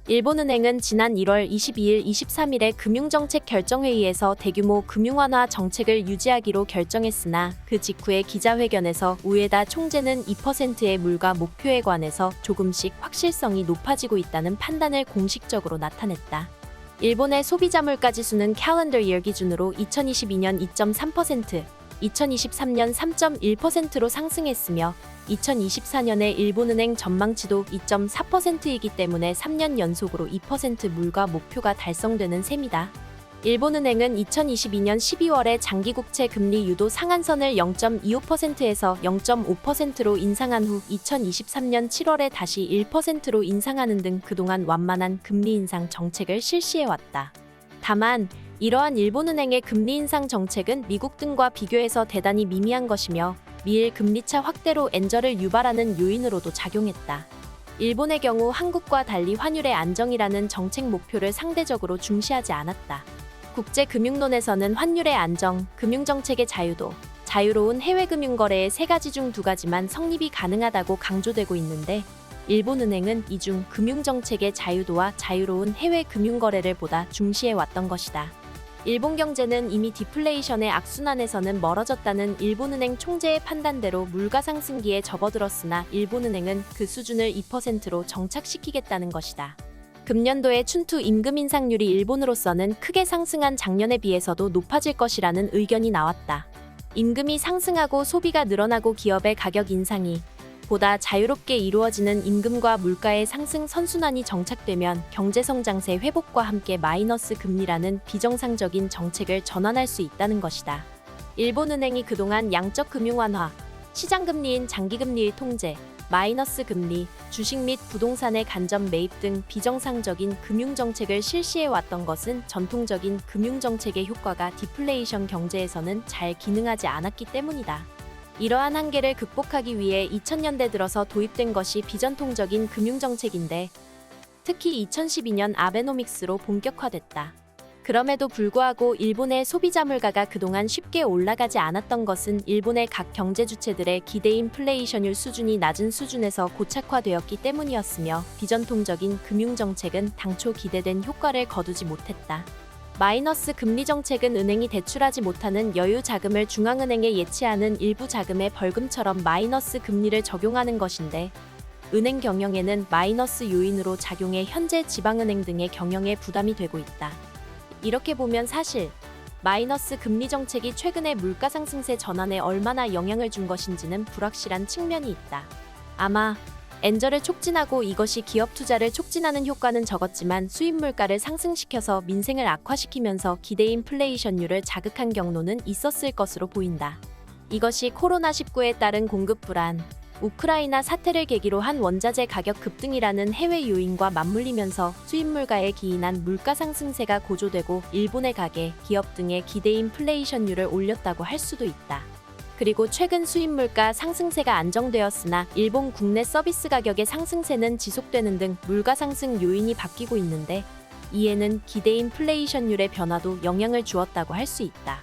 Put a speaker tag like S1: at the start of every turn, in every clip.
S1: 일본은행은 지난 1월 22일, 23일에 금융정책 결정회의에서 대규모 금융완화 정책을 유지하기로 결정했으나 그 직후의 기자회견에서 우에다 총재는 2%의 물가 목표에 관해서 조금씩 확실성이 높아지고 있다는 판단을 공식적으로 나타냈다. 일본의 소비자 물가지수는 캘린더 이어 기준으로 2022년 2.3%, 2023년 3.1%로 상승했으며 2024년에 일본은행 전망치도 2.4%이기 때문에 3년 연속으로 2% 물가 목표가 달성되는 셈이다. 일본은행은 2022년 12월에 장기국채 금리 유도 상한선을 0.25%에서 0.5%로 인상한 후 2023년 7월에 다시 1%로 인상하는 등 그동안 완만한 금리 인상 정책을 실시해왔다. 다만 이러한 일본은행의 금리 인상 정책은 미국 등과 비교해서 대단히 미미한 것이며 미일 금리차 확대로 엔저를 유발하는 요인으로도 작용했다. 일본의 경우 한국과 달리 환율의 안정이라는 정책 목표를 상대적으로 중시하지 않았다. 국제금융론에서는 환율의 안정, 금융정책의 자유도, 자유로운 해외금융거래의 세 가지 중 두 가지만 성립이 가능하다고 강조되고 있는데 일본은행은 이 중 금융정책의 자유도와 자유로운 해외금융거래를 보다 중시해왔던 것이다. 일본 경제는 이미 디플레이션의 악순환에서는 멀어졌다는 일본은행 총재의 판단대로 물가 상승기에 접어들었으나 일본은행은 그 수준을 2%로 정착시키겠다는 것이다. 금년도의 춘투 임금 인상률이 일본으로서는 크게 상승한 작년에 비해서도 높아질 것이라는 의견이 나왔다. 임금이 상승하고 소비가 늘어나고 기업의 가격 인상이 보다 자유롭게 이루어지는 임금과 물가의 상승 선순환이 정착되면 경제성장세 회복과 함께 마이너스 금리라는 비정상적인 정책을 전환할 수 있다는 것이다. 일본은행이 그동안 양적 금융 완화, 시장금리인 장기금리의 통제, 마이너스 금리, 주식 및 부동산의 간접 매입 등 비정상적인 금융정책을 실시해왔던 것은 전통적인 금융정책의 효과가 디플레이션 경제에서는 잘 기능하지 않았기 때문이다. 이러한 한계를 극복하기 위해 2000년대 들어서 도입된 것이 비전통적인 금융정책인데 특히 2012년 아베노믹스로 본격화됐다. 그럼에도 불구하고 일본의 소비자 물가가 그동안 쉽게 올라가지 않았던 것은 일본의 각 경제 주체들의 기대 인플레이션율 수준이 낮은 수준에서 고착화되었기 때문이었으며 비전통적인 금융정책은 당초 기대된 효과를 거두지 못했다. 마이너스 금리 정책은 은행이 대출하지 못하는 여유 자금을 중앙은행에 예치하는 일부 자금의 벌금처럼 마이너스 금리를 적용하는 것인데 은행 경영에는 마이너스 요인으로 작용해 현재 지방은행 등의 경영에 부담이 되고 있다. 이렇게 보면 사실 마이너스 금리 정책이 최근의 물가 상승세 전환에 얼마나 영향을 준 것인지는 불확실한 측면이 있다. 아마 엔저를 촉진하고 이것이 기업 투자를 촉진하는 효과는 적었지만 수입 물가를 상승시켜서 민생을 악화시키면서 기대 인플레이션율을 자극한 경로는 있었을 것으로 보인다. 이것이 코로나19에 따른 공급 불안, 우크라이나 사태를 계기로 한 원자재 가격 급등이라는 해외 요인과 맞물리면서 수입 물가에 기인한 물가 상승세가 고조되고 일본의 가계, 기업 등의 기대 인플레이션율을 올렸다고 할 수도 있다. 그리고 최근 수입 물가 상승세가 안정되었으나 일본 국내 서비스 가격의 상승세는 지속되는 등 물가 상승 요인이 바뀌고 있는데 이에는 기대 인플레이션율의 변화도 영향을 주었다고 할 수 있다.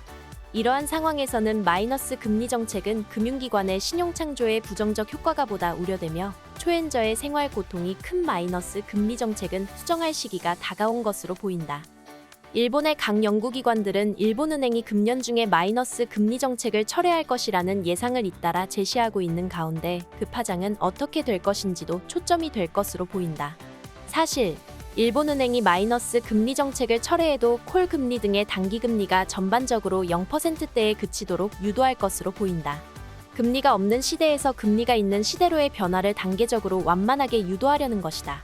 S1: 이러한 상황에서는 마이너스 금리 정책은 금융기관의 신용 창조에 부정적 효과가 보다 우려되며 초엔저의 생활 고통이 큰 마이너스 금리 정책은 수정할 시기가 다가온 것으로 보인다. 일본의 각 연구기관들은 일본은행이 금년 중에 마이너스 금리 정책을 철회할 것이라는 예상을 잇따라 제시하고 있는 가운데 그 파장은 어떻게 될 것인지도 초점이 될 것으로 보인다. 사실 일본은행이 마이너스 금리 정책을 철회해도 콜 금리 등의 단기 금리가 전반적으로 0%대에 그치도록 유도할 것으로 보인다. 금리가 없는 시대에서 금리가 있는 시대로의 변화를 단계적으로 완만하게 유도하려는 것이다.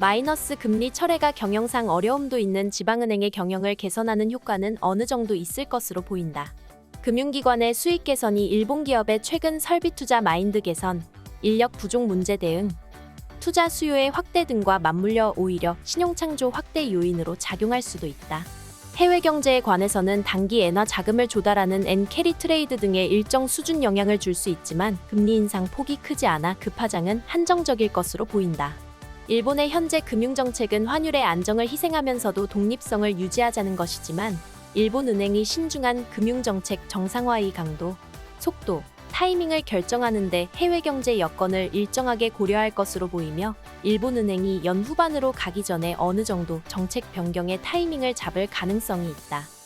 S1: 마이너스 금리 철회가 경영상 어려움도 있는 지방은행의 경영을 개선하는 효과는 어느 정도 있을 것으로 보인다. 금융기관의 수익 개선이 일본 기업의 최근 설비 투자 마인드 개선, 인력 부족 문제 대응, 투자 수요의 확대 등과 맞물려 오히려 신용창조 확대 요인으로 작용할 수도 있다. 해외 경제에 관해서는 단기 엔화 자금을 조달하는 엔캐리 트레이드 등의 일정 수준 영향을 줄 수 있지만 금리 인상 폭이 크지 않아 그 파장은 한정적일 것으로 보인다. 일본의 현재 금융정책은 환율의 안정을 희생하면서도 독립성을 유지하자는 것이지만 일본은행이 신중한 금융정책 정상화의 강도, 속도, 타이밍을 결정하는데 해외 경제 여건을 일정하게 고려할 것으로 보이며 일본은행이 연 후반으로 가기 전에 어느 정도 정책 변경의 타이밍을 잡을 가능성이 있다.